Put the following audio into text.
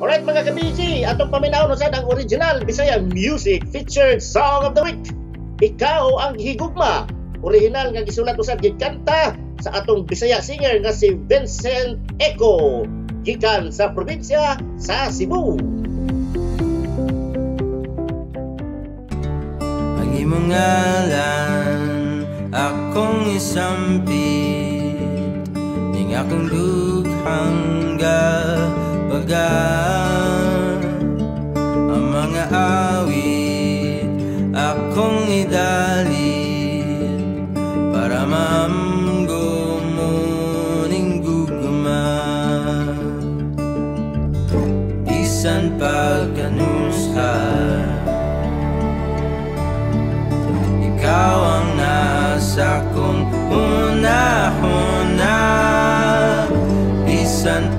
Alright mga kabisi, atong paminaw no sad ang original Bisaya Music featured Song of the Week. Ikaw ang higugma. Original nga gisulat usab gikanta sa atong Bisaya singer nga si Vincent Eco, gikan sa probinsya sa Cebu. Ang imong ngalan akong isampit, ning akong dughang ang mga awit akong idalin para maamgo mo ning gugma. Bisan pagkanusha, ikaw ang nasa kong una-una. Bisan